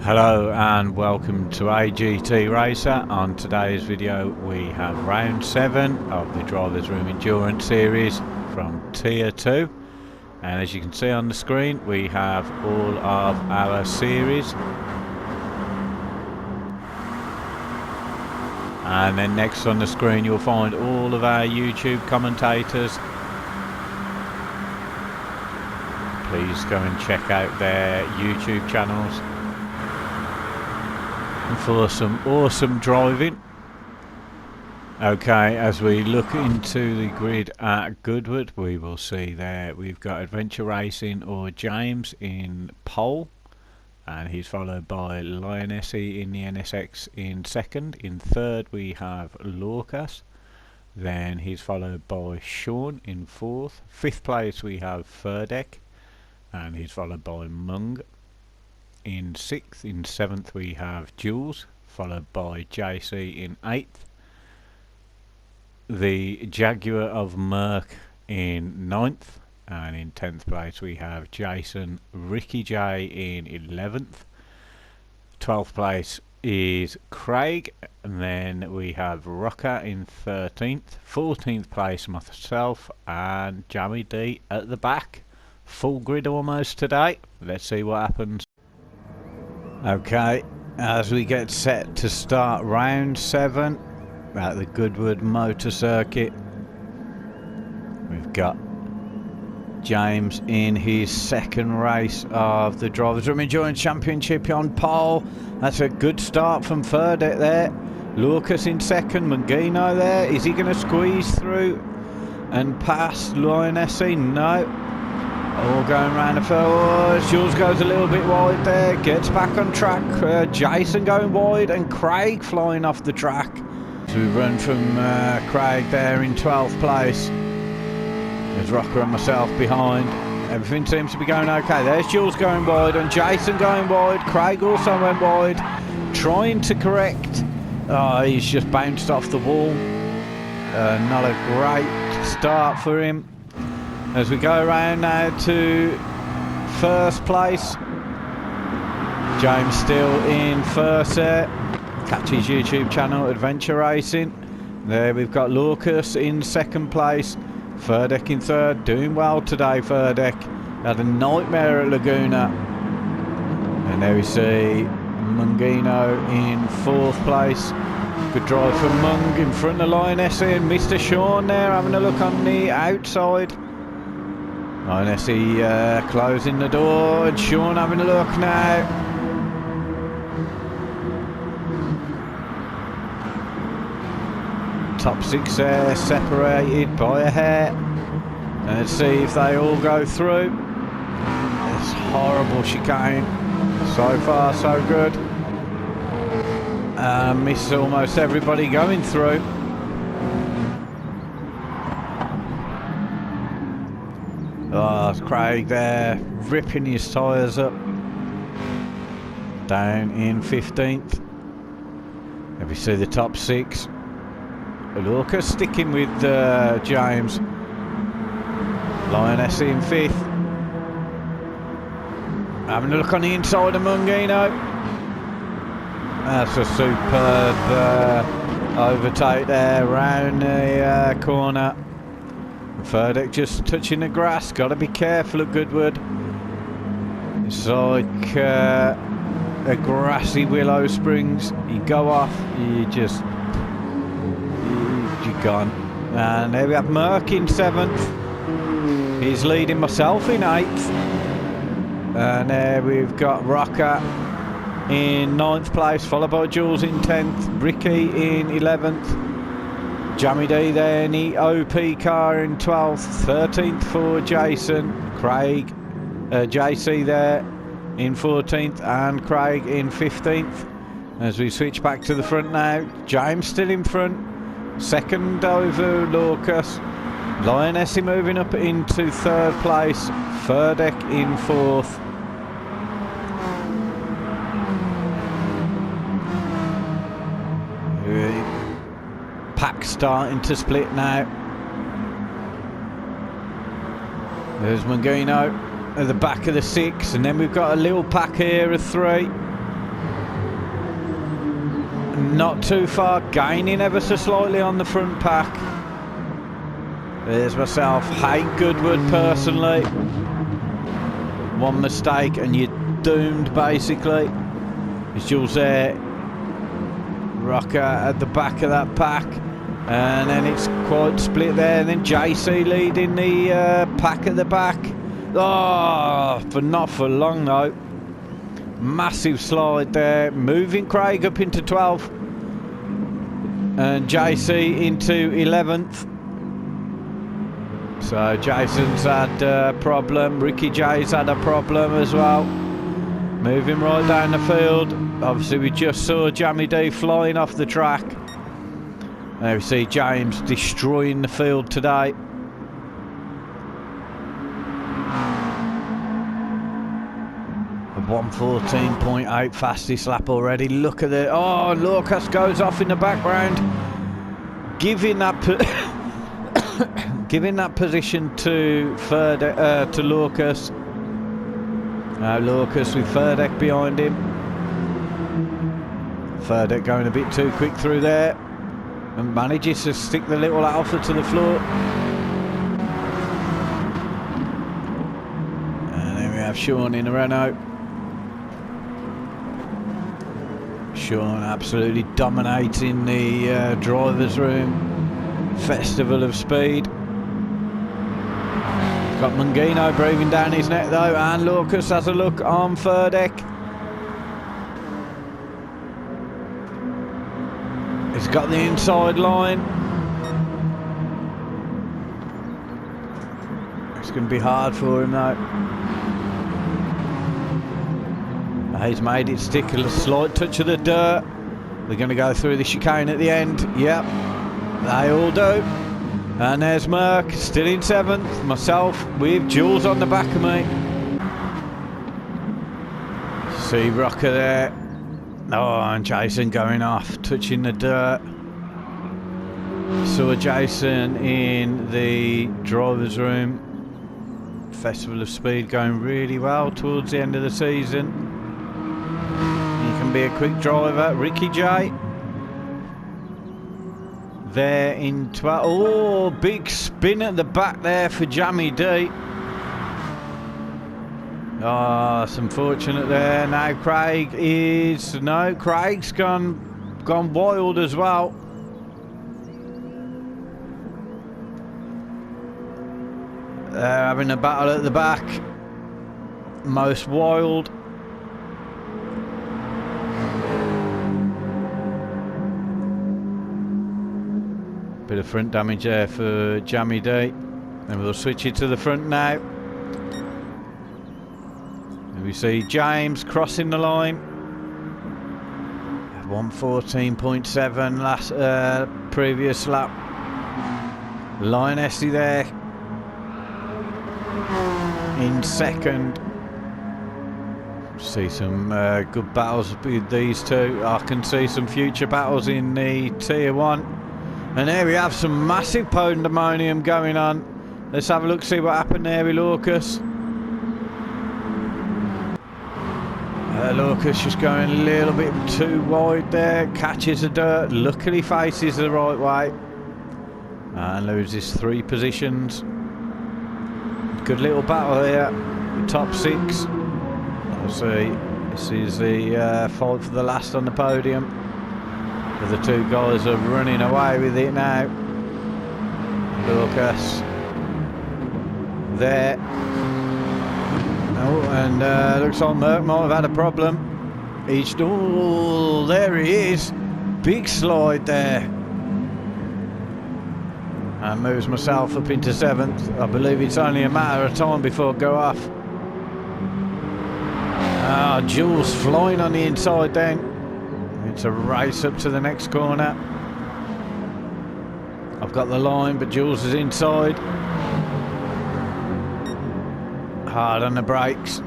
Hello and welcome to AGT Racer. On today's video we have round 7 of the Drivers Room Endurance Series from Tier 2, and as you can see on the screen we have all of our series, and then next on the screen you'll find all of our YouTube commentators. Please go and check out their YouTube channels for some awesome driving. Okay, as we look into the grid at Goodwood, we will see there we've got Adventure Racing or James in pole, and he's followed by Lionessi in the NSX in second. In third we have Lorcas, then he's followed by Sean in fourth. Fifth place we have Ferdek, and he's followed by Mung in sixth. In seventh we have Jules, followed by JC in eighth. The Jaguar of Merck in ninth, and in 10th place we have Jason Ricky J in 11th. 12th place is Craig, and then we have Rocker in 13th. 14th place myself and Jammy D at the back. Full grid almost today. Let's see what happens. Okay, as we get set to start round 7 at the Goodwood Motor Circuit, we've got James in his second race of the Drivers Room Endurance Championship on pole. That's a good start from Ferdek there. Lucas in second, Mangino there. Is he going to squeeze through and pass Lionessi? No. All going round the field. Jules goes a little bit wide there, gets back on track. Jason going wide, and Craig flying off the track. So we run from Craig there in 12th place. There's Rocker and myself behind. Everything seems to be going okay. There's Jules going wide and Jason going wide. Craig also went wide, trying to correct. Oh, he's just bounced off the wall. Not a great start for him. As we go around now to first place, James still in first there. Catch his YouTube channel, Adventure Racing. There we've got Lucas in second place, Ferdek in third. Doing well today, Ferdek. Had a nightmare at Laguna. And there we see Mungino in fourth place. Good drive from Mung in front of Lionessi, and Mr. Sean there having a look on the outside. Lionessi closing the door, and Sean having a look now. Top 6 there, separated by a hair. And let's see if they all go through. It's horrible chicane. So far so good. Miss almost everybody going through. Oh, it's Craig there, ripping his tyres up. Down in 15th. If we see the top 6. Lucas sticking with James. Lionessi in 5th. Having a look on the inside of Mungino. That's a superb overtake there round the corner. Ferdek just touching the grass. Got to be careful at Goodwood. It's like a grassy Willow Springs. You go off, you're gone. And there we have Merck in 7th. He's leading myself in 8th. And there we've got Rocker in 9th place, followed by Jules in 10th. Ricky in 11th. Jammy D there in the OP car in 12th. 13th for Jason. Craig, JC there in 14th, and Craig in 15th. As we switch back to the front now, James still in front. Second over Lucas. Lionessi moving up into 3rd place. Ferdek in 4th. Pack starting to split now. There's Mangino at the back of the 6, and then we've got a little pack here of 3. not too far, gaining ever so slightly on the front pack. There's myself, Hank Goodwood personally. One mistake and you're doomed basically. It's Jules there. Rocker at the back of that pack. And then it's quite split there. And then JC leading the pack at the back. Oh, but not for long though. Massive slide there. Moving Craig up into 12th. And JC into 11th. So Jason's had a problem. Ricky J's had a problem as well. Moving right down the field. Obviously we just saw Jammy D flying off the track. There we see James destroying the field today. A 1:14.8 fastest lap already. Look at it. Oh, Lucas goes off in the background. Giving that giving that position to Lucas. Now Lucas with Furdeck behind him. Furdeck going a bit too quick through there. And manages to stick the little Alpha to the floor. And then we have Sean in a Renault. Sean absolutely dominating the driver's room. Festival of speed. Got Mungino breathing down his neck though, and Lucas has a look on Furdeck. He's got the inside line. It's going to be hard for him though. He's made it stick a slight touch of the dirt. They're going to go through the chicane at the end. Yep, they all do. And there's Merck, still in 7th. Myself with Jules on the back of me. See Rocker there. Oh, and Jason going off, touching the dirt. Saw Jason in the driver's room. Festival of Speed going really well towards the end of the season. He can be a quick driver. Ricky J. There in 12. Oh, big spin at the back there for Jammy D. Oh, it's unfortunate there. Now Craig's gone wild as well. They're having a battle at the back. Most wild. Bit of front damage there for Jammy D. And we'll switch it to the front now. We see James crossing the line. 1:14.7 last previous lap. Lionessy there in 2nd. See some good battles with these two. I can see some future battles in the Tier 1. And there we have some massive pandemonium going on. Let's have a look, see what happened there with Lucas. Lucas just going a little bit too wide there, catches the dirt, luckily faces the right way and loses 3 positions. Good little battle here, top 6. Let's see, this is the fight for the last on the podium. The 2 guys are running away with it now. Lucas there. Oh, and looks like Merck might have had a problem. Oh, there he is. Big slide there. And moves myself up into 7th. I believe it's only a matter of time before I go off. Ah, Jules flying on the inside then. It's a race up to the next corner. I've got the line, but Jules is inside. Hard on the brakes.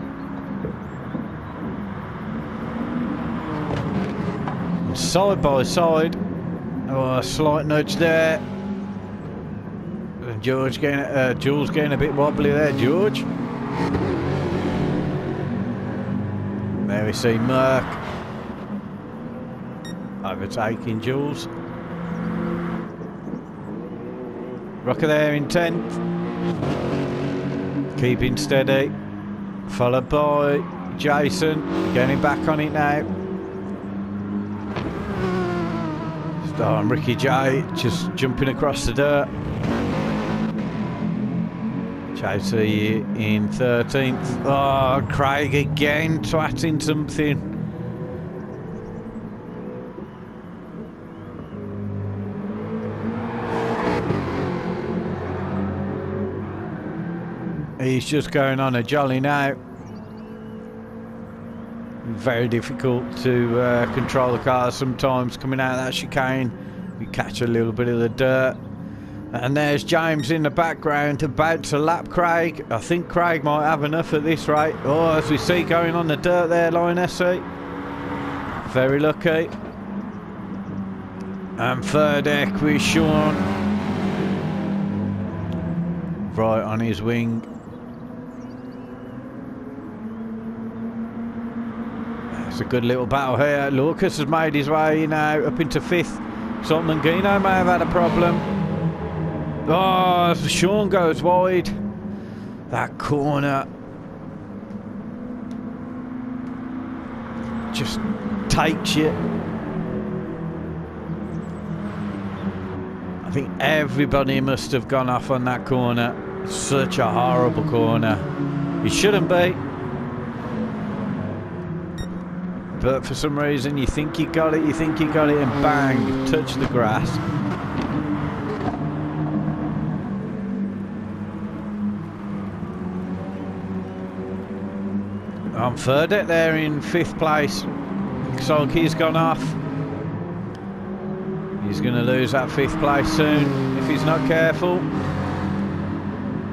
And side by side. Oh, a slight nudge there. And Jules getting a bit wobbly there, George. There we see Merck. overtaking Jules. Rocker there in 10th. Keeping steady. Followed by Jason. Getting back on it now. And Ricky J just jumping across the dirt. Chasey in 13th. Oh, Craig again twatting something. He's just going on a jolly now. Very difficult to control the car sometimes coming out of that chicane. You catch a little bit of the dirt. And there's James in the background about to lap Craig. I think Craig might have enough at this rate. Oh, as we see going on the dirt there, Lioness. Very lucky. And third deck with Sean. Right on his wing. It's a good little battle here. Lucas has made his way now up into 5th. Saltman Guino may have had a problem. Oh, Sean goes wide. That corner just takes you. I think everybody must have gone off on that corner. Such a horrible corner. You shouldn't be. But for some reason you think you got it, and bang, you touch the grass. On third deck there in 5th place. Solky's gone off. He's going to lose that 5th place soon if he's not careful.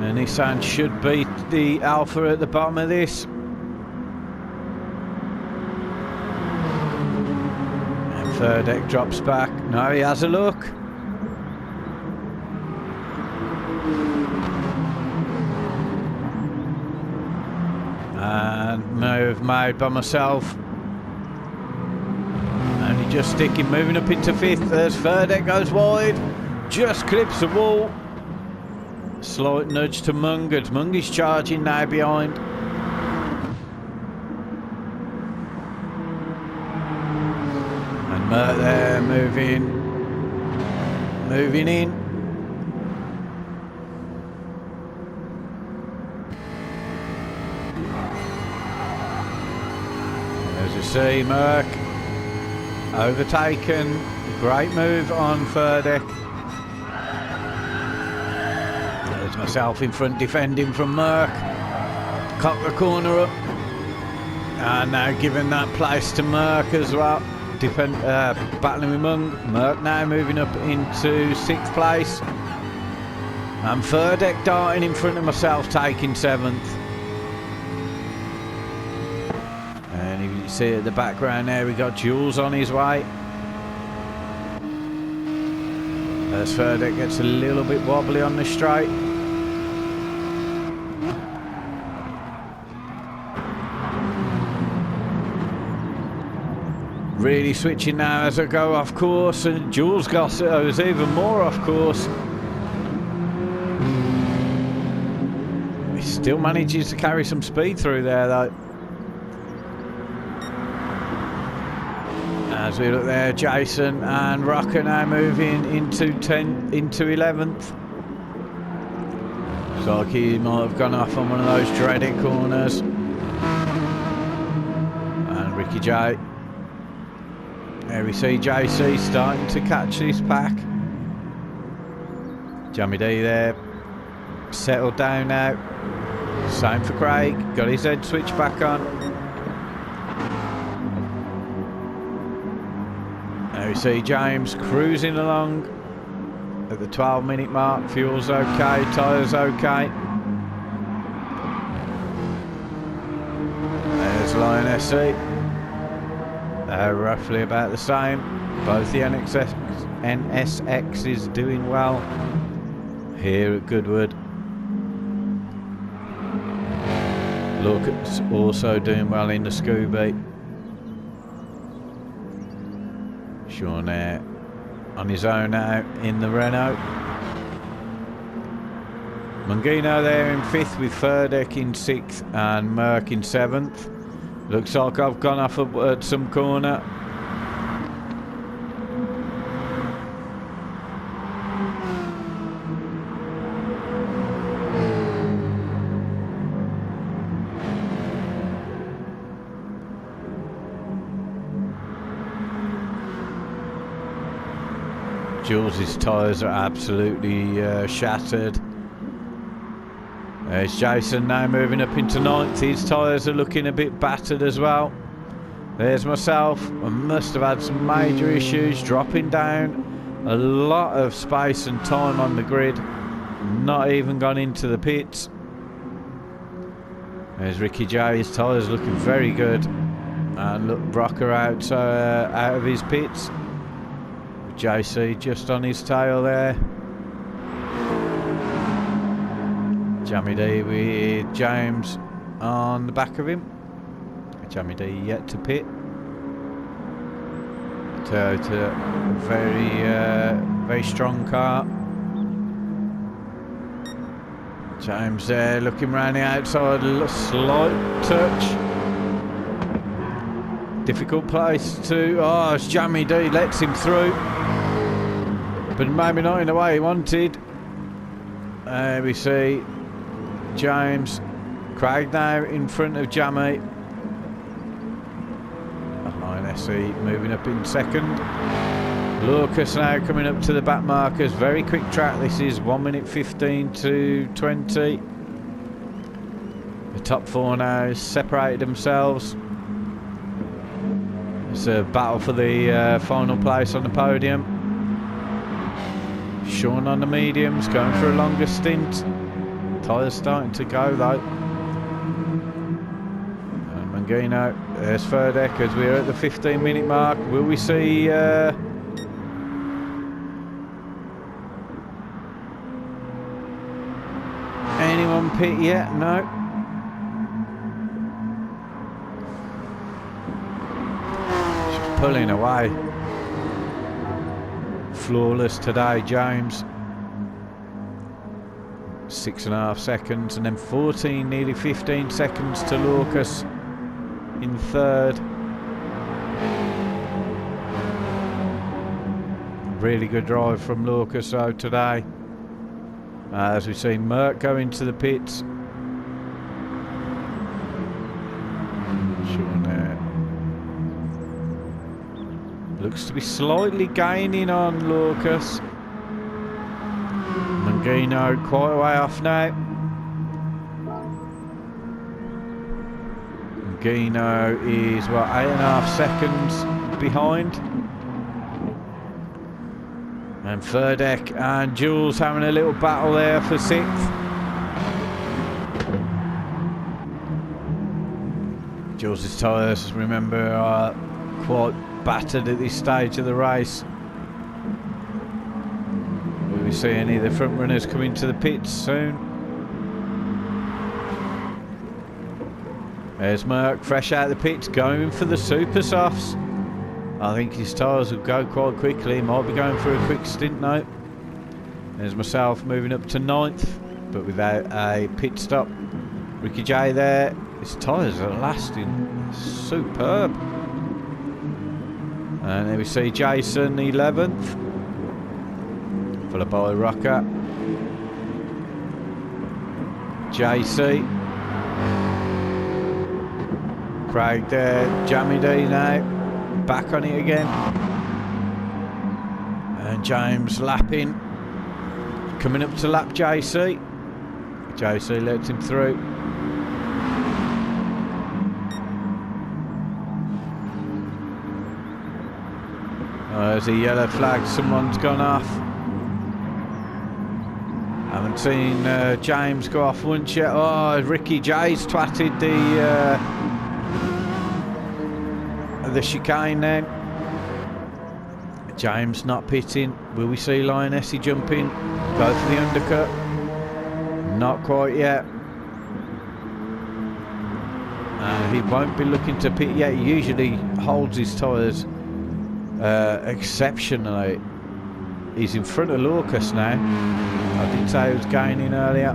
And Nissan should beat the Alpha at the bottom of this. And third deck drops back. No, he has a look. And move made by myself. Only just sticking, moving up into 5th. There's third deck goes wide. Just clips the wall. Slight nudge to Munger. Munger's charging now behind. And Mert there moving in. As you see, Merck overtaken. Great move on third deck. There's myself in front defending from Merck. Cock the corner up. And now giving that place to Merck as well. Battling with Mung. Merck now moving up into 6th place. And third deck darting in front of myself, taking 7th. And if you see at the background there, we got Jules on his way. As third deck gets a little bit wobbly on the straight. Really switching now as I go off course, and Jules goes even more off course. He still manages to carry some speed through there though. As we look there, Jason and Rocker now moving into 11th. So he might have gone off on one of those dreaded corners. And Ricky J. There we see JC starting to catch this pack. Jammy D there. Settled down now. Same for Craig. Got his head switched back on. There we see James cruising along at the 12-minute mark. Fuel's okay, tyres okay. There's Lioness. They're roughly about the same. Both the NSX is doing well here at Goodwood. Lucas also doing well in the Scooby. Sean there on his own now in the Renault. Mangino there in 5th with Ferdek in 6th and Merck in 7th. Looks like I've gone off at some corner. Jules' tyres are absolutely shattered. There's Jason now moving up into 9th. His tyres are looking a bit battered as well. There's myself. I must have had some major issues dropping down. A lot of space and time on the grid. Not even gone into the pits. There's Ricky J. His tyres looking very good. And look, Brocker out of his pits. JC just on his tail there. Jammy D with James on the back of him. Jammy D yet to pit. Toyota, very strong car. James there looking round the outside, a slight touch. Difficult place to... Oh, it's Jammy D lets him through. But maybe not in the way he wanted. We see James. Craig now in front of Jammy. Line SE moving up in 2nd. Lucas now coming up to the back markers. Very quick track. This is 1 minute 15 to 20. The top 4 now separated themselves. It's a battle for the final place on the podium. Sean on the mediums, going for a longer stint. Tyres starting to go though. And Mangino, there's Ferdek as we're at the 15-minute mark. Will we see anyone pit yet? No. She's pulling away. Flawless today, James. 6.5 seconds, and then 14, nearly 15 seconds to Lucas in 3rd. Really good drive from Lucas though today. As we see Merck go into the pits. Looks to be slightly gaining on Lucas. Mangino quite a way off now. Mangino is, what, 8.5 seconds behind. And Ferdek and Jules having a little battle there for 6th. Jules' tyres, remember, are quite battered at this stage of the race. Will we see any of the front runners come into the pits soon? There's Merck, fresh out of the pits, going for the super softs. I think his tyres will go quite quickly. He might be going for a quick stint now. There's myself moving up to 9th, but without a pit stop. Ricky J there. His tyres are lasting superb. And there we see Jason 11th, followed by Rocker, JC, Craig there, Jammy D now, back on it again, and James lapping, coming up to lap JC. JC lets him through. There's a yellow flag, someone's gone off. Haven't seen James go off once yet. Oh, Ricky J's twatted the chicane then. James not pitting. Will we see Lioness jumping? Go for the undercut. Not quite yet. He won't be looking to pit yet. He usually holds his tyres exceptionally. He's in front of Lucas now. I did say he was gaining earlier.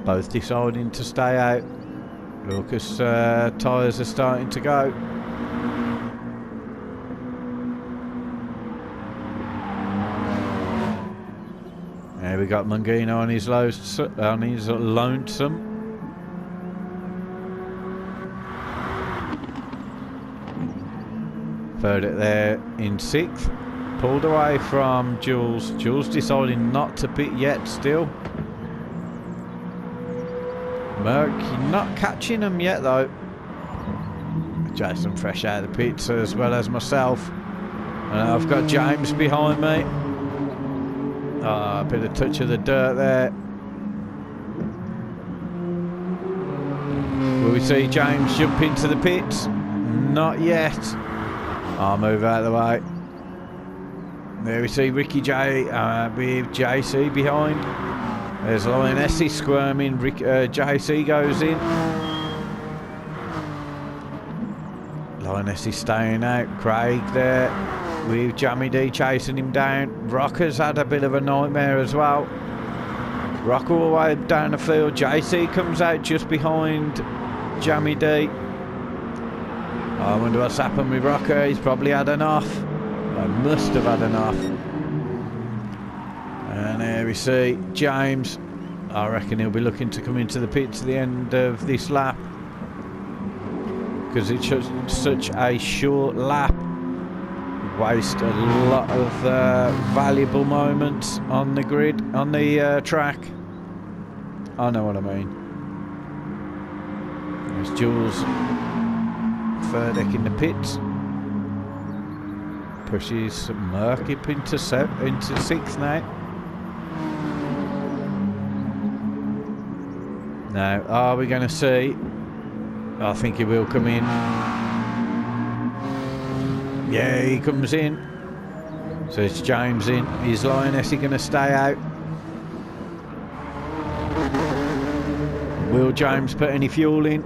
Both deciding to stay out. Lucas' tyres are starting to go. There we got Mangino on his lonesome. Third it there in 6th. Pulled away from Jules. Jules deciding not to pit yet still. Merck not catching him yet though. Jason fresh out of the pits as well as myself. And I've got James behind me. A bit of touch of the dirt there. Will we see James jump into the pits? Not yet. I'll move out of the way. There we see Ricky J with JC behind. There's Lioness squirming. JC goes in. Lioness is staying out. Craig there with Jammy D chasing him down. Rocker's had a bit of a nightmare as well. Rocker all the way down the field. JC comes out just behind Jammy D. I wonder what's happened with Rocker. He's probably had enough. I must have had enough. And there we see James. I reckon he'll be looking to come into the pits at the end of this lap, because it's just such a short lap. Waste a lot of valuable moments on the grid, on the track. I know what I mean. There's Jules Furdeck in the pits. Pushes Merck up into 6th now. Now, are we going to see? I think he will come in. Yeah, he comes in. So it's James in. Is Lioness going to stay out? Will James put any fuel in?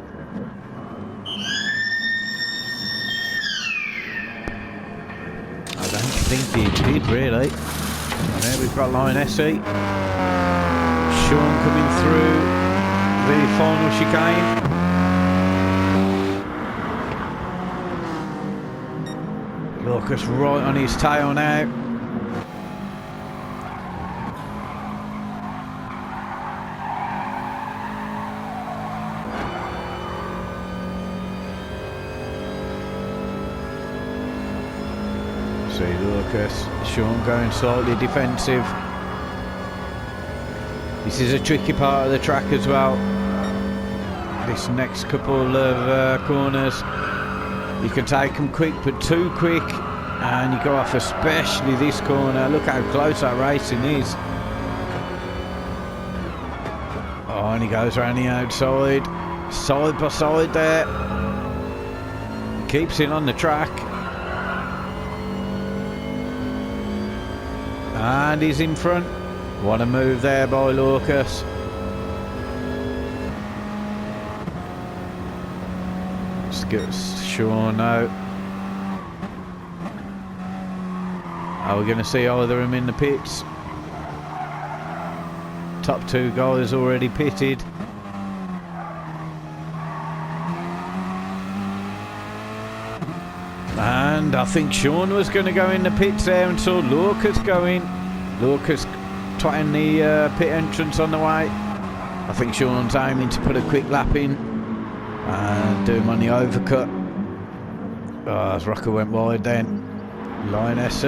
I don't think he did really. And there we've got Lioness. Sean coming through the final chicane. Lucas right on his tail now. See Lucas, Sean going slightly defensive. This is a tricky part of the track as well. This next couple of corners, you can take them quick, but too quick, and you go off, especially this corner. Look how close that racing is. Oh, and he goes around the outside, side by side there. Keeps it on the track. And he's in front. What a move there by Lucas. Let's get Sean out. Are we going to see either of them in the pits? Top 2 guys already pitted. And I think Sean was going to go in the pits there and saw Lucas go in. Lucas twatting the pit entrance on the way. I think Sean's aiming to put a quick lap in and do him on the overcut. Oh, as Rocker went wide then. Lioness,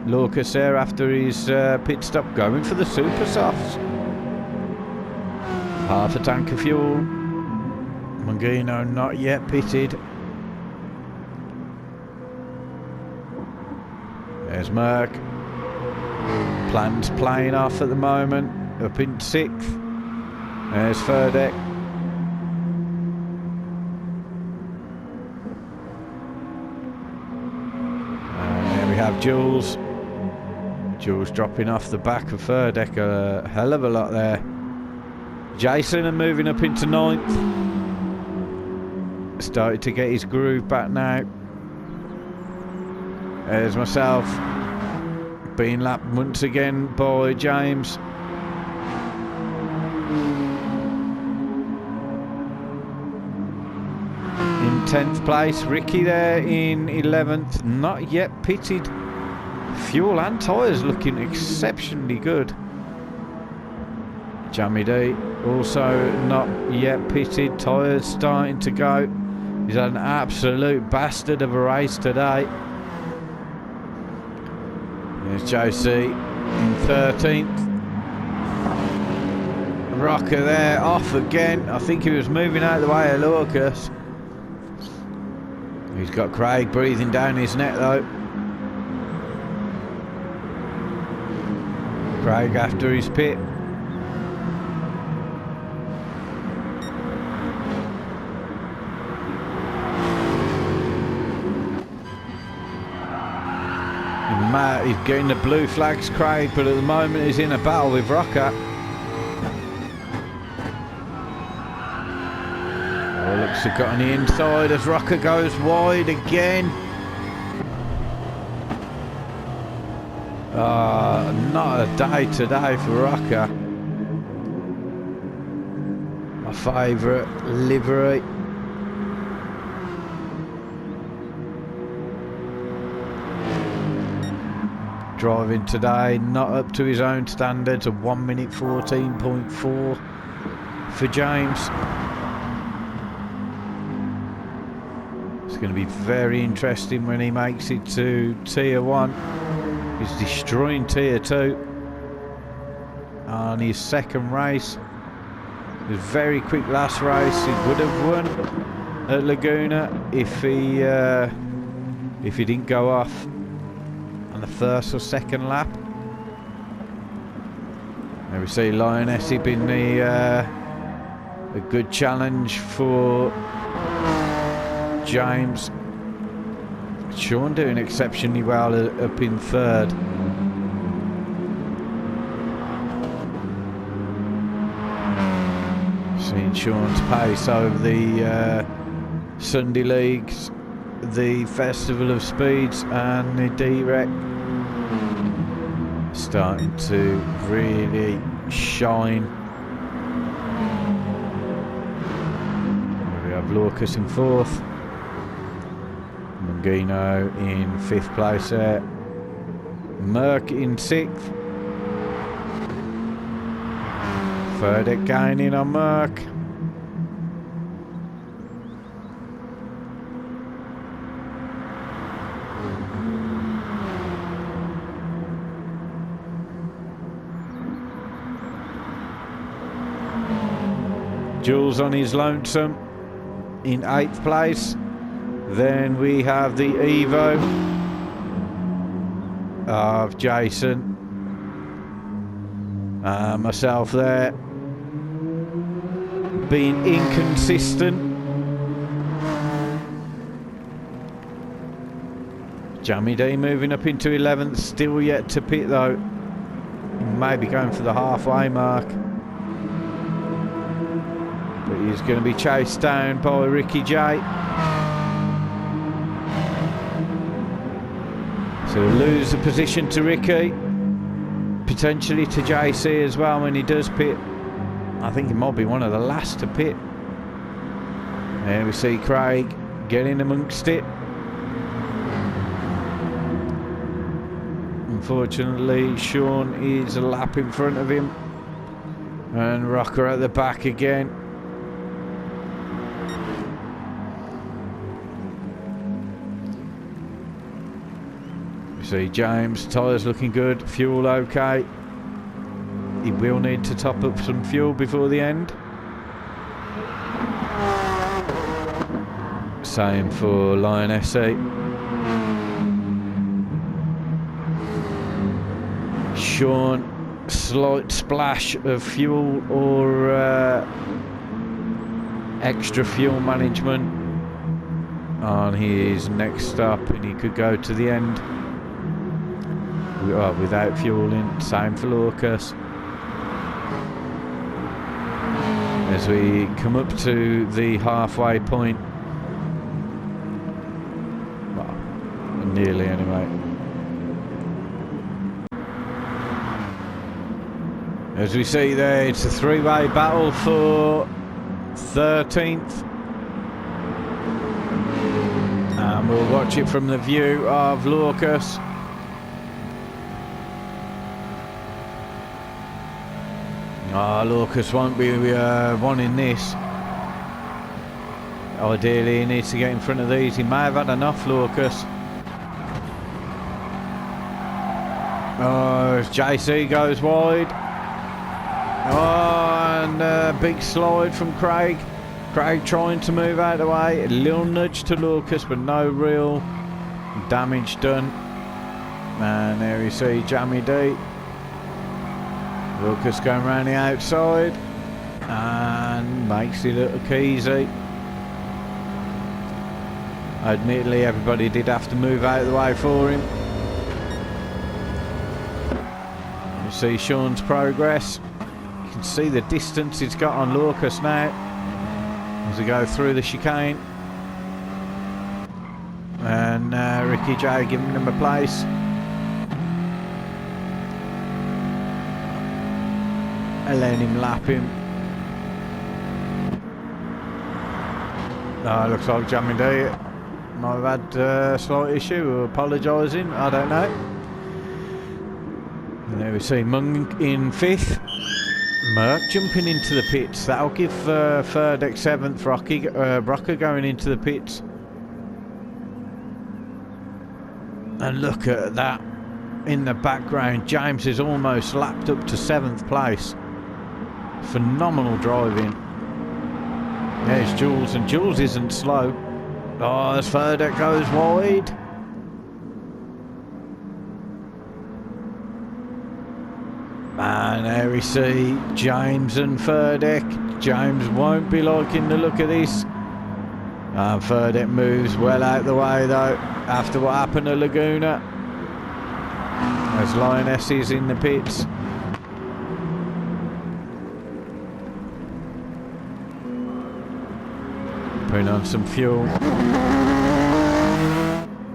Lucas there after his pit stop, going for the super softs. Half a tank of fuel. Mangino not yet pitted. There's Merck. Plans playing off at the moment. Up in 6th. There's Furdeck. And there we have Jules. Jules dropping off the back of Furdeck a hell of a lot there. Jason are moving up into 9th. Started to get his groove back now. There's myself being lapped once again by James. In 10th place, Ricky there in 11th, not yet pitted. Fuel and tyres looking exceptionally good. Jamie D also not yet pitted, tyres starting to go. He's had an absolute bastard of a race today. There's Josie in 13th. Rocker there, off again. I think he was moving out of the way of Lucas. He's got Craig breathing down his neck though. Craig after his pit. He's getting the blue flags, Craig, but at the moment he's in a battle with Rocker. Oh, looks to got on the inside as Rocker goes wide again. Not a day today for Rocker. My favourite livery. Driving today not up to his own standards, a 1 minute 14.4 for James. It's going to be very interesting when he makes it to Tier 1. He's destroying Tier 2 on his second race. It was very quick last race. He would have won at Laguna if he didn't go off on the first or second lap. There we see Lioness been a good challenge for James. Sean doing exceptionally well up in third. Seeing Sean's pace over the Sunday Leagues, the Festival of Speeds and the DREC starting to really shine. Here we have Lucas in fourth, Mangino in fifth place there, Merck in sixth, Furdick gaining on Merck. Jules on his lonesome in 8th place. Then we have the Evo of Jason. Myself there being inconsistent. Jamie D moving up into 11th, still yet to pit though. Maybe going for the halfway mark. But he's going to be chased down by Ricky J. So lose the position to Ricky, potentially to JC as well when he does pit. I think he might be one of the last to pit. There we see Craig getting amongst it. Unfortunately, Sean is a lap in front of him. And Rocker at the back again. See James, tyres looking good, fuel okay. He will need to top up some fuel before the end. Same for Lioness. Sean, slight splash of fuel or extra fuel management on his next stop and he could go to the end. Without fueling, same for Lucas. As we come up to the halfway point, well, Nearly anyway. As we see there, it's a three-way battle for 13th. And we'll watch it from the view of Lucas. Lucas won't be wanting this. Ideally, he needs to get in front of these. He may have had enough, Lucas. As JC goes wide. And a big slide from Craig. Craig trying to move out of the way. A little nudge to Lucas, but no real damage done. And there you see Jammy D. Lucas going around the outside and makes it look easy. Admittedly, everybody did have to move out of the way for him. You see Sean's progress. You can see the distance he's got on Lucas now as we go through the chicane. And Ricky J giving him a place. And letting him lap him. Looks like Jammy D might have had a slight issue, or apologising, I don't know. And there we see Mung in 5th. Merck jumping into the pits. That'll give Ferdek 7th, Brocker going into the pits. And look at that in the background. James is almost lapped up to 7th place. Phenomenal driving. There's Jules, and Jules isn't slow. As Ferdek goes wide. And there we see James and Ferdek. James won't be liking the look of this. And Ferdek moves well out the way though, after what happened to Laguna. As Lioness is in the pits. Putting on some fuel.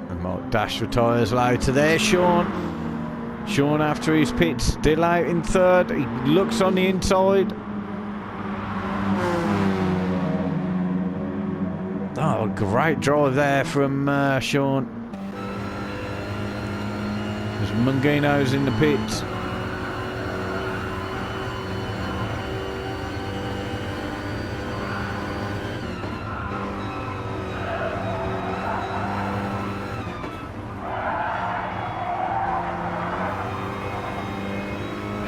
And might dash for tyres later. There's Sean. Sean after his pits, still out in 3rd. He looks on the inside. Oh, great drive there from Sean. As Mungino's in the pits.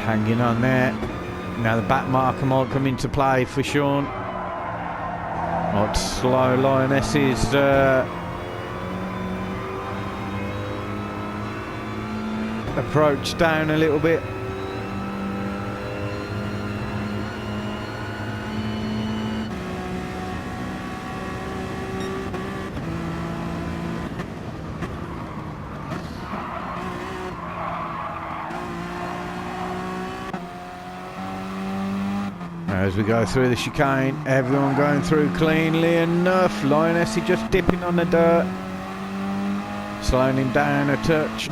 Hanging on there. Now the back marker might come into play for Sean. Might slow Lioness's approach down a little bit. As we go through the chicane, everyone going through cleanly enough. Lioness just dipping on the dirt, slowing him down a touch.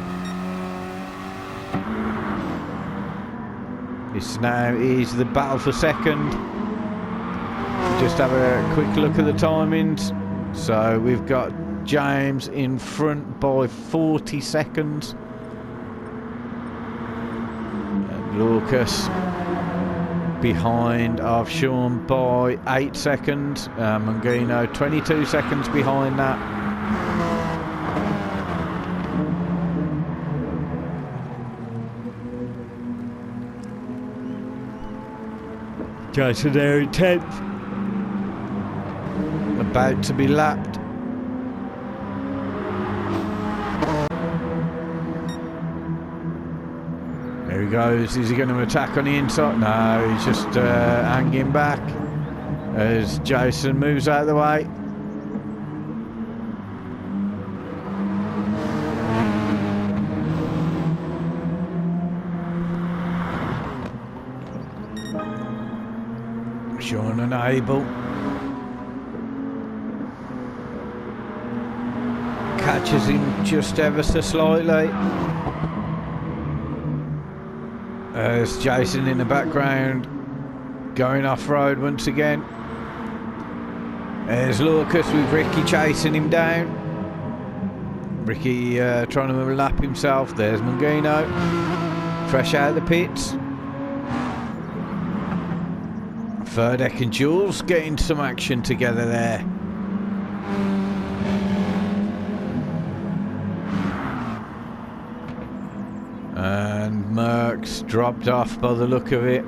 This now is the battle for 2nd. Just have a quick look at the timings. So we've got James in front by 40 seconds. And Lucas behind of Sean by 8 seconds. Mungino 22 seconds behind that. Jason there in 10th. About to be lapped. There he goes. Is he going to attack on the inside? No, he's just hanging back as Jason moves out of the way. Sean unable. catches him just ever so slightly. There's Jason in the background, going off-road once again. There's Lucas with Ricky chasing him down. Ricky trying to lap himself. There's Mangino, fresh out of the pits. Ferdek and Jules getting some action together there. And Merckx dropped off by the look of it.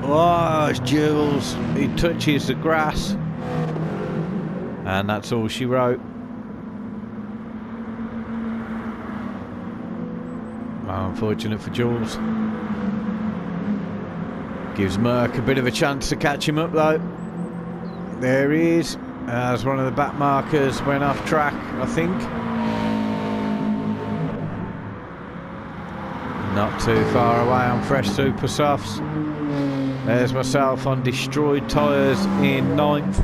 Oh, it's Jules. He touches the grass. And that's all she wrote. Unfortunate for Jules. Gives Merck a bit of a chance to catch him up though. There he is. As one of the back markers went off track, I think. Not too far away on fresh super softs. There's myself on destroyed tyres in 9th.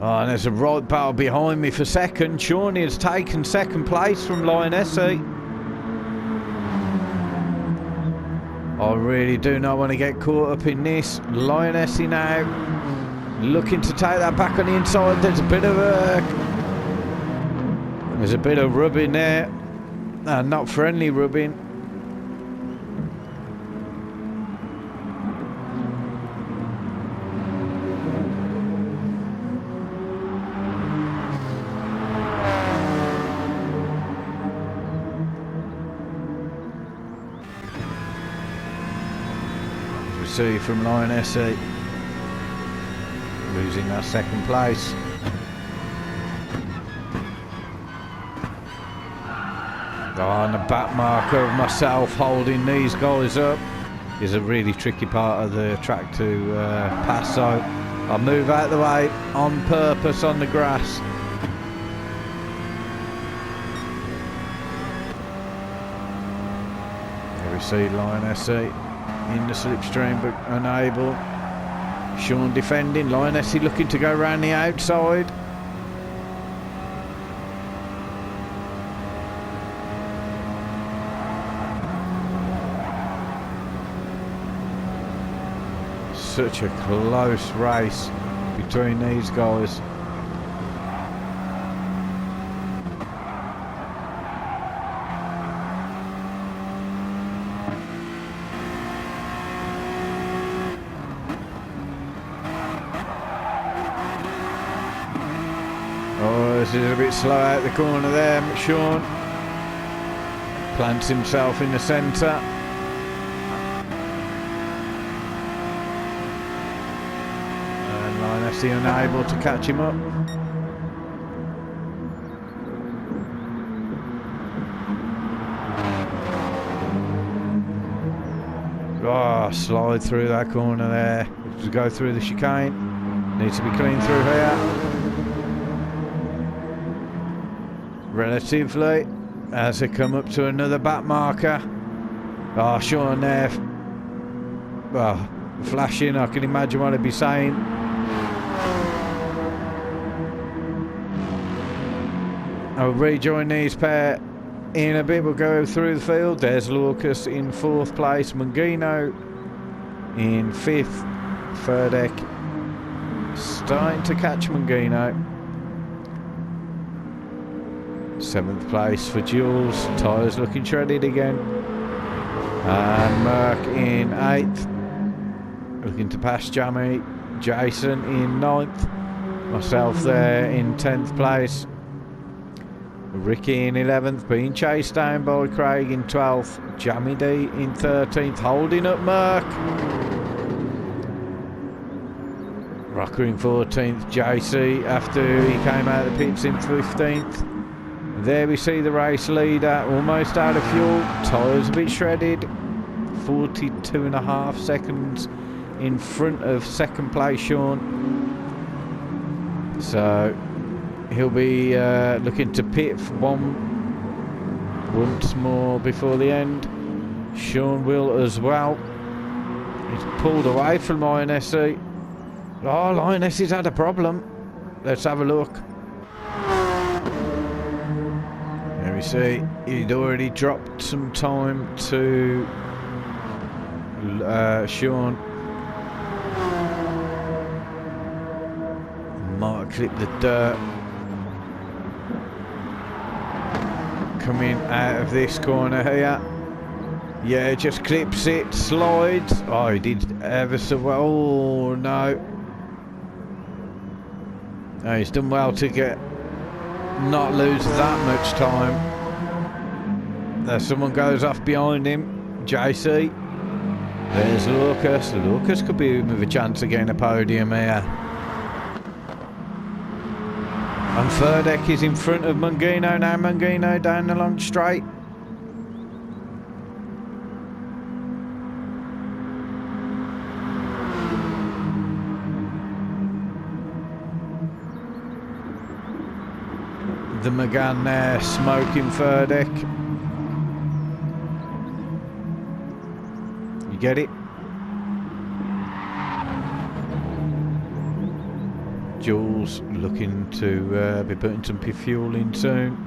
Oh, and there's a right battle behind me for second. Shawnee has taken second place from Lionessi. I really do not want to get caught up in this. Lionessi now looking to take that back on the inside. There's a bit of rubbing there. Not friendly rubbing. See from Lionessi losing that second place. On the back marker of myself holding these guys up is a really tricky part of the track to pass, so I'll move out of the way on purpose on the grass. There we see Lionessi in the slipstream but unable. Sean defending. Lionessi looking to go around the outside. Such a close race between these guys. This is a bit slow out the corner there. Sean plants himself in the centre. And Lionessi unable to catch him up. Oh, slide through that corner there. To go through the chicane. Needs to be clean through here. Relatively, as they come up to another back marker. Oh, Sean there. Oh, flashing, I can imagine what he'd be saying. I'll rejoin these pair in a bit. We'll go through the field. There's Lucas in 4th place. Mangino in 5th. Ferdek starting to catch Mangino. 7th place for Jules. Tyres looking shredded again. And Merck in 8th. Looking to pass Jamie. Jason in 9th. Myself there in 10th place. Ricky in 11th. Being chased down by Craig in 12th. Jamie D in 13th. Holding up Merck. Rocker in 14th. JC after he came out of the pits in 15th. There we see the race leader almost out of fuel. Tyres a bit shredded. 42.5 seconds in front of 2nd place Sean. So he'll be looking to pit once more before the end. Sean will as well. He's pulled away from Lionessy. Oh, Lionessy's had a problem. Let's have a look. There we see he'd already dropped some time to Sean. Might have clipped the dirt. Coming out of this corner here. Yeah, just clips it, slides. Oh, he did ever so well. Oh, no. Oh, he's done well to not lose that much time. There, someone goes off behind him. JC. There's Lucas. Lucas could be with a chance of getting a podium here. And Ferdek is in front of Mungino now. Mungino down the long straight. The McGann there smoking Ferdek. You get it? Jules looking to be putting some fuel in soon.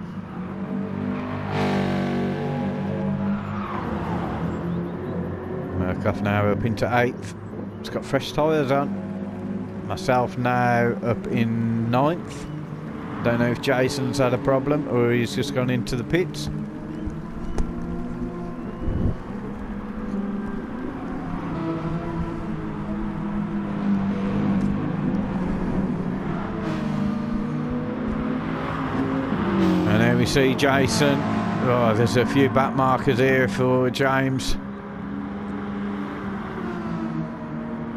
Murkoff now up into 8th. It's got fresh tyres on. Myself now up in 9th. Don't know if Jason's had a problem or he's just gone into the pits. And there we see Jason. Oh, there's a few back markers here for James.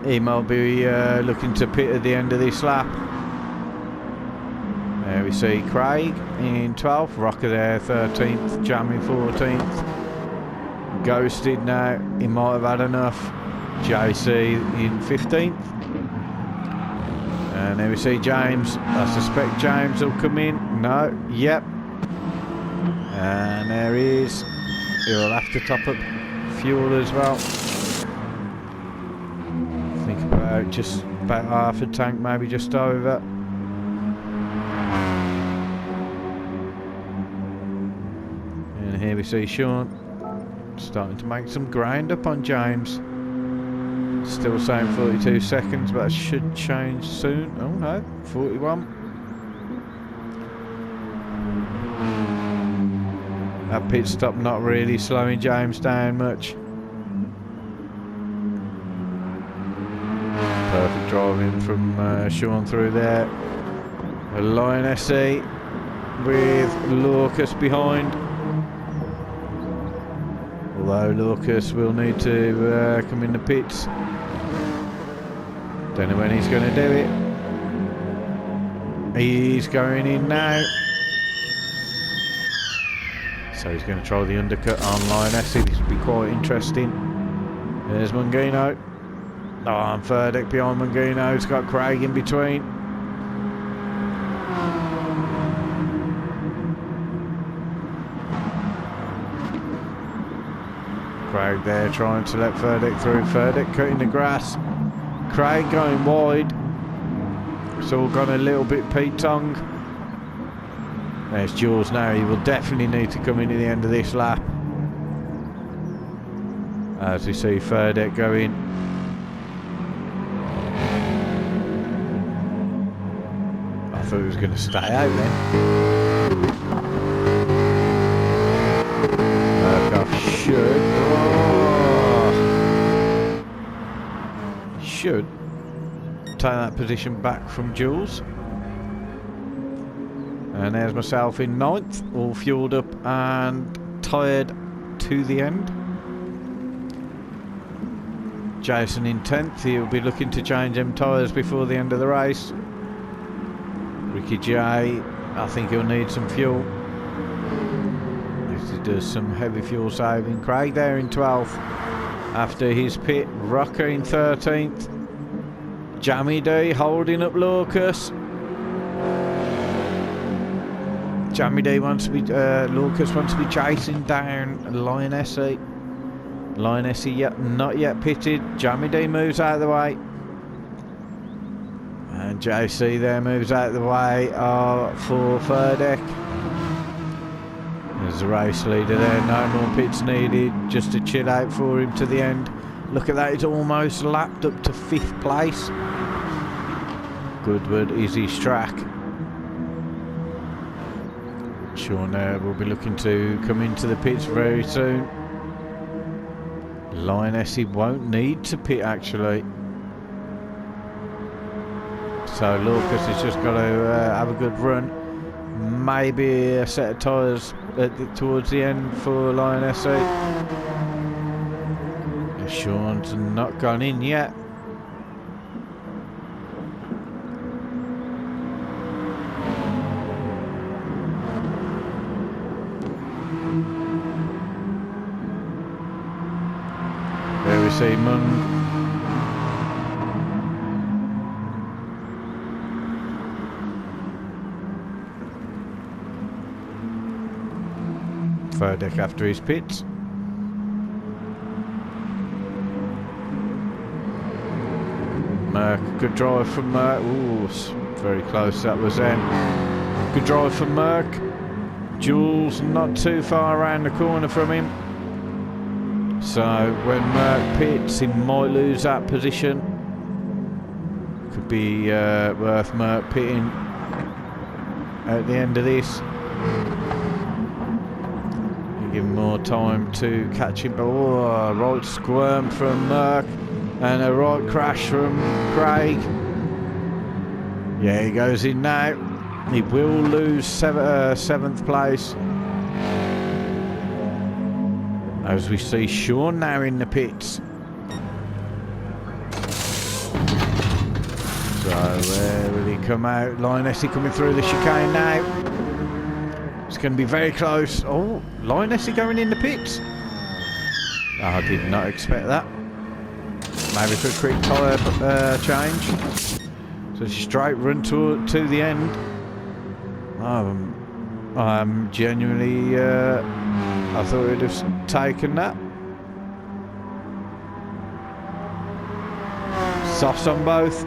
He might be looking to pit at the end of this lap. There we see Craig in 12th, Rocker there 13th, Jamie 14th. Ghosted now, he might have had enough. JC in 15th. And there we see James. I suspect James will come in. No, yep. And there he is. He'll have to top up fuel as well. Think about just about half a tank, maybe just over. And here we see Sean starting to make some ground up on James. Still saying 42 seconds, but that should change soon. Oh no, 41. That pit stop not really slowing James down much. Perfect driving from Sean through there. A Lionessy with Lucas behind. Although Lucas will need to come in the pits. Don't know when he's going to do it. He's going in now. So he's going to try the undercut on Lionessy. This will be quite interesting. There's Mungino. Oh, and Ferdek behind Mungino. He's got Craig in between. Craig there trying to let Ferdek through. Ferdek cutting the grass. Craig going wide. It's all gone a little bit Pete-tongue. There's Jules now. He will definitely need to come in at the end of this lap. As we see Ferdek go in. I thought he was going to stay out then. Murkoff should. Oh. Should take that position back from Jules. And there's myself in 9th, all fueled up and tired to the end. Jason in 10th, he'll be looking to change them tyres before the end of the race. Ricky J, I think he'll need some fuel. He does some heavy fuel saving. Craig there in 12th after his pit. Rocker in 13th. Jamie D holding up Lucas. Jamie D wants to be, Lucas wants to be chasing down Lionessy. Lioness not yet pitted. Jamie D moves out of the way. And JC there moves out of the way for third deck. There's the race leader there. No more pits needed. Just to chill out for him to the end. Look at that. It's almost lapped up to 5th place. Goodwood is his track. Sean will be looking to come into the pits very soon. Lioness won't need to pit actually. So Lucas has just got to have a good run. Maybe a set of tyres towards the end for Lioness. Sean's not gone in yet. There we see Mung. Third deck after his pits. Merck, good drive from Merck. Ooh, very close that was then. Good drive from Merck. Jules not too far around the corner from him. So when Merck pits, he might lose that position. Could be worth Merck pitting at the end of this. Give him more time to catch him. Oh, a right squirm from Merck and a right crash from Craig. Yeah, he goes in now. He will lose 7th place. As we see Sean now in the pits. So where will he come out? Lioness coming through the chicane now. It's going to be very close. Oh, Lioness going in the pits. I did not expect that. Maybe for a quick tyre change. So straight run to the end. I'm genuinely... I thought he'd have taken that. Softs on both.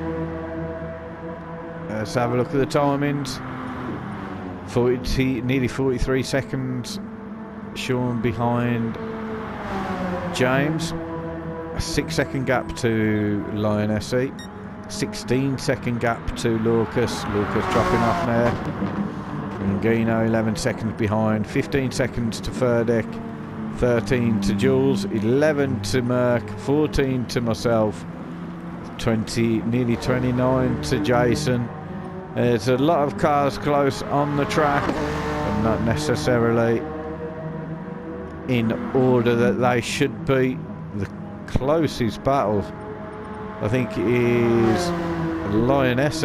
Let's have a look at the timings. Nearly 43 seconds. Sean behind James. A 6-second gap to Lioness. 16-second gap to Lucas. Lucas dropping off there. And Gino 11 seconds behind. 15 seconds to Furdeck. 13 to Jules. 11 to Merck. 14 to myself. 20, nearly 29 to Jason. There's a lot of cars close on the track, but not necessarily in order that they should be. The closest battle, I think, is Lioness.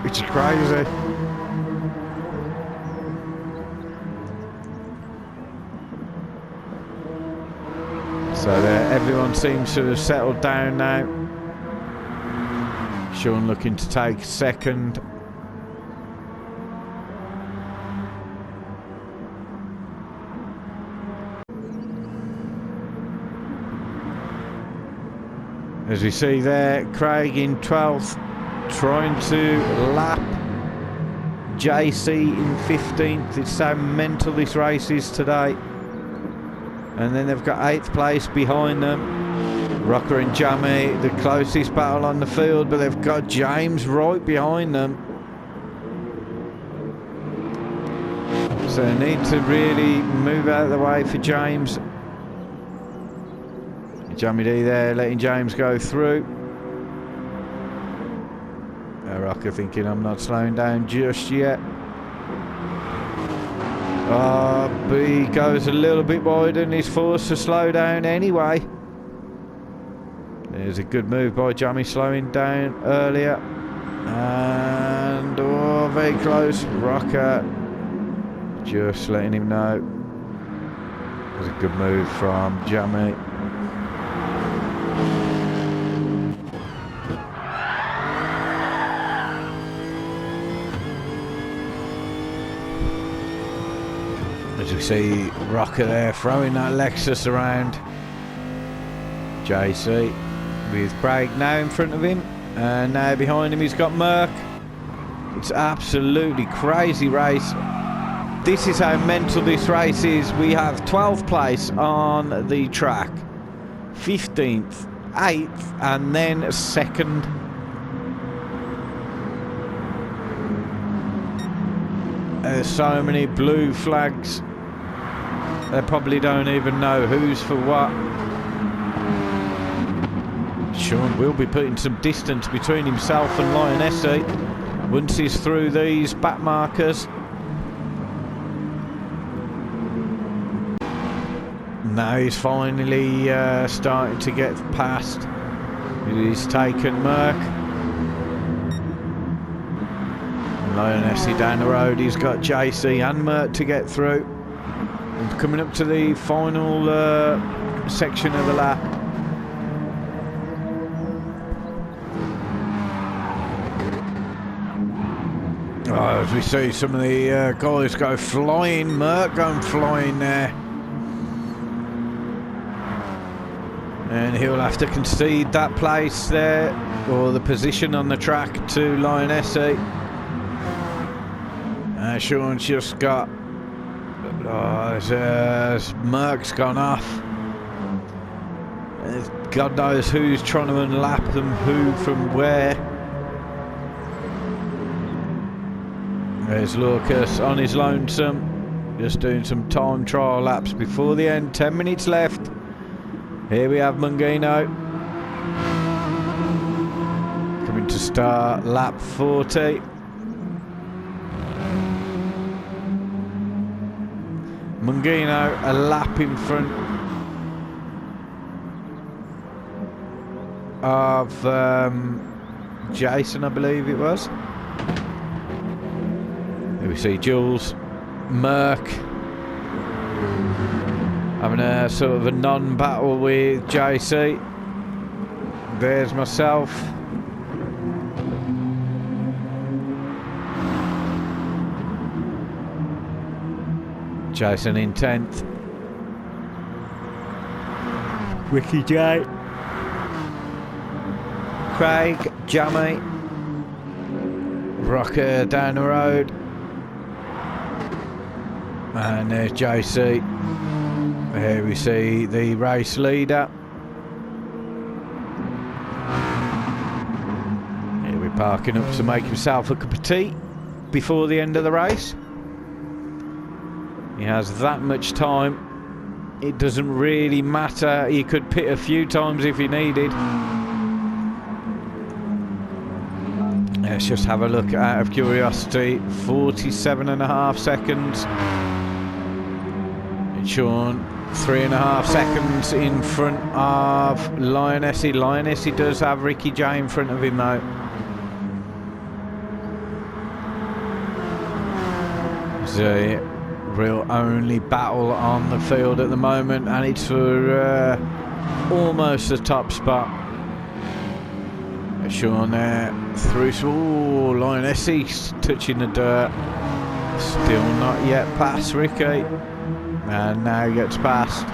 Which is crazy. So there, everyone seems to have settled down now. Sean looking to take second. As we see there, Craig in 12th, trying to lap JC in 15th. It's so mental this race is today. And then they've got 8th place behind them. Rocker and Jamie, the closest battle on the field, but they've got James right behind them. So they need to really move out of the way for James. Jamie D there, letting James go through. Rocker thinking, I'm not slowing down just yet. But he goes a little bit wide and he's forced to slow down anyway. There's a good move by Jamie, slowing down earlier. And very close. Rocker just letting him know. There's a good move from Jamie. As we see Rocker there throwing that Lexus around. JC with Craig now in front of him, and now behind him he's got Merck. It's absolutely crazy race. This is how mental this race is. We have 12th place on the track, 15th, 8th, and then 2nd. There's so many blue flags. They probably don't even know who's for what. Sean will be putting some distance between himself and Lioness once he's through these back markers. Now he's finally starting to get past. He's taken Merck. And Lioness down the road, he's got JC and Merck to get through. And coming up to the final section of the lap. Oh, as we see some of the guys go flying, Merck going flying there. And he'll have to concede that place there, or the position on the track, to Lioness. Sean's just got... Merck's gone off. God knows who's trying to unlap them, who from where. There's Lucas on his lonesome, just doing some time trial laps before the end. 10 minutes left. Here we have Mungino coming to start lap 40. Mungino a lap in front of Jason, I believe it was. Here we see Jules, Merck having a sort of a non-battle with JC. There's myself. Jason in 10th. Ricky J. Craig, Jamie. Rocker down the road. And there's JC. Here we see the race leader. He'll be parking up to make himself a cup of tea before the end of the race. He has that much time. It doesn't really matter. He could pit a few times if he needed. Let's just have a look out of curiosity. 47.5 seconds. Sean 3.5 seconds in front of Lioness. Lioness does have Ricky J in front of him though. It's a real only battle on the field at the moment, and it's for almost the top spot. Sean there through. Oh, Lioness touching the dirt. Still not yet past Ricky. And now he gets past.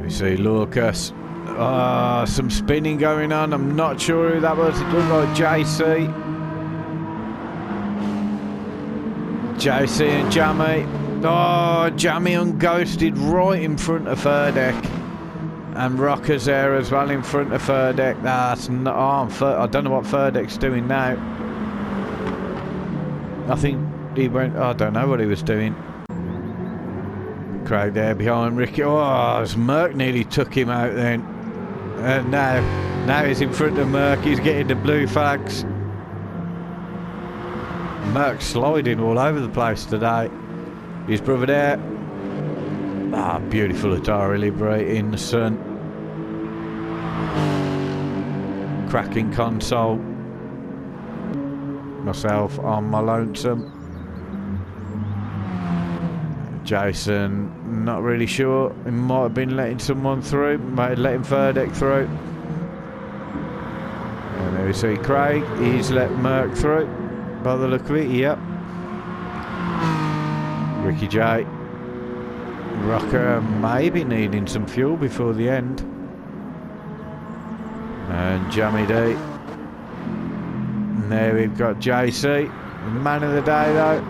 We see Lucas. Some spinning going on. I'm not sure who that was. It looked like JC. JC and Jamie. Oh, Jamie unghosted right in front of Furdeck. And Rocker's there as well in front of Furdeck. That's not. I don't know what Furdeck's doing now. I think he went. I don't know what he was doing. Craig there behind Ricky. Oh, Merck nearly took him out then. And now he's in front of Merck. He's getting the blue flags. Merck's sliding all over the place today. His brother there. Ah, beautiful Atari Libre in the sun. Cracking console. Myself on my lonesome. Jason, not really sure. He might have been letting someone through. Might have letting Furdeck through. And there we see Craig. He's let Merck through by the look of it. Yep. Ricky J. Rocker maybe needing some fuel before the end. And Jammy D. And there we've got JC. The man of the day though.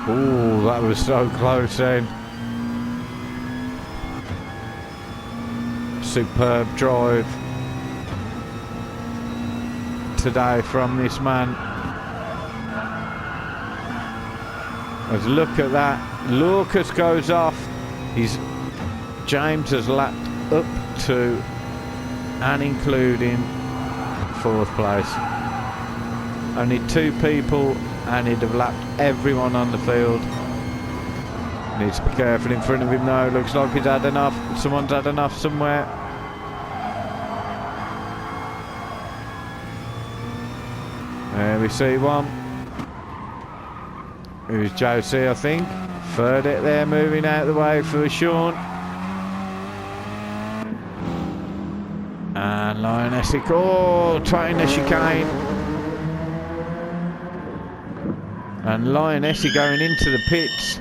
Oh, that was so close then. Superb drive today from this man. Let's look at that. Lucas goes off. James has lapped up to and including 4th place. Only 2 people and he'd have lapped everyone on the field. Needs to be careful in front of him now. Looks like he's had enough. Someone's had enough somewhere. There we see one. Who's Josie, I think. Third it there, moving out of the way for Sean. And Lioness, trying the chicane. And Lioness going into the pits.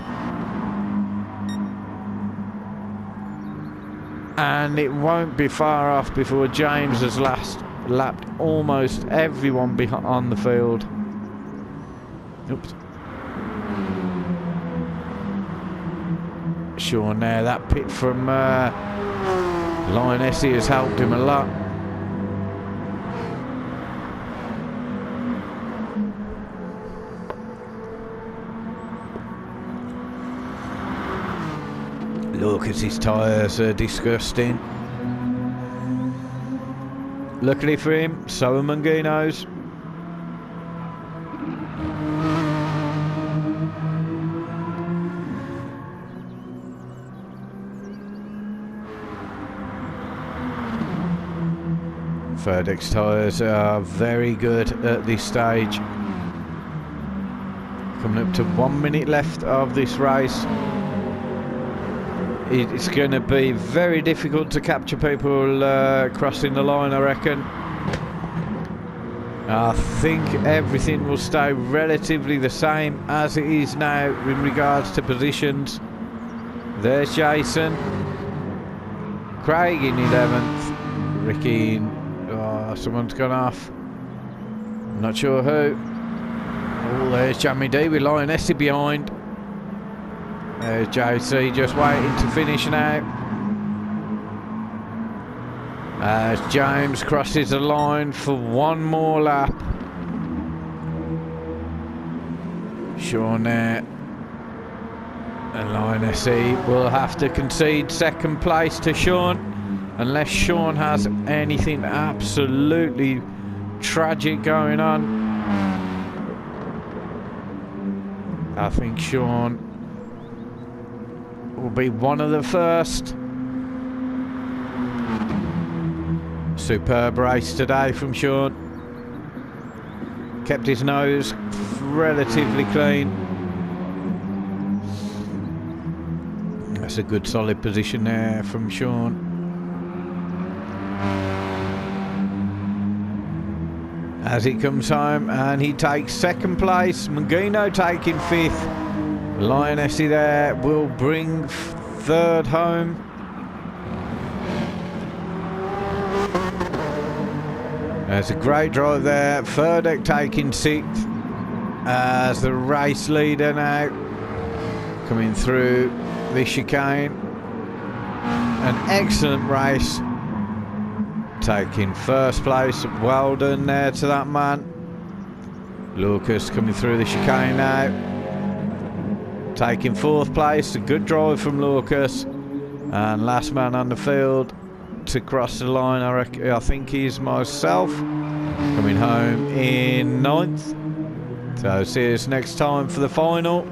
And it won't be far off before James has lapped almost everyone on the field. Oops. Sean there, that pit from Lioness has helped him a lot. Lucas's tyres are disgusting. Luckily for him, so are Mangino's. Verdex tyres are very good at this stage. Coming up to 1 minute left of this race. It's going to be very difficult to capture people crossing the line, I reckon. I think everything will stay relatively the same as it is now in regards to positions. There's Jason. Craig in 11th. Ricky in... Oh, someone's gone off. Not sure who. Oh, there's Jamie D with Lioness behind. There's JC just waiting to finish now. As James crosses the line for one more lap. Sean there. And Lioness will have to concede 2nd place to Sean. Unless Sean has anything absolutely tragic going on. I think Sean will be one of the first. Superb race today from Sean. Kept his nose relatively clean. That's a good solid position there from Sean. As he comes home and he takes 2nd place. Mangino taking 5th. Lioness there will bring 3rd home. There's a great drive there. Furdeck taking 6th as the race leader now coming through the chicane. An excellent race. Taking 1st place. Well done there to that man. Lucas coming through the chicane now. Taking 4th place, a good drive from Lucas. And last man on the field to cross the line, I think is myself. Coming home in 9th. So see us next time for the final.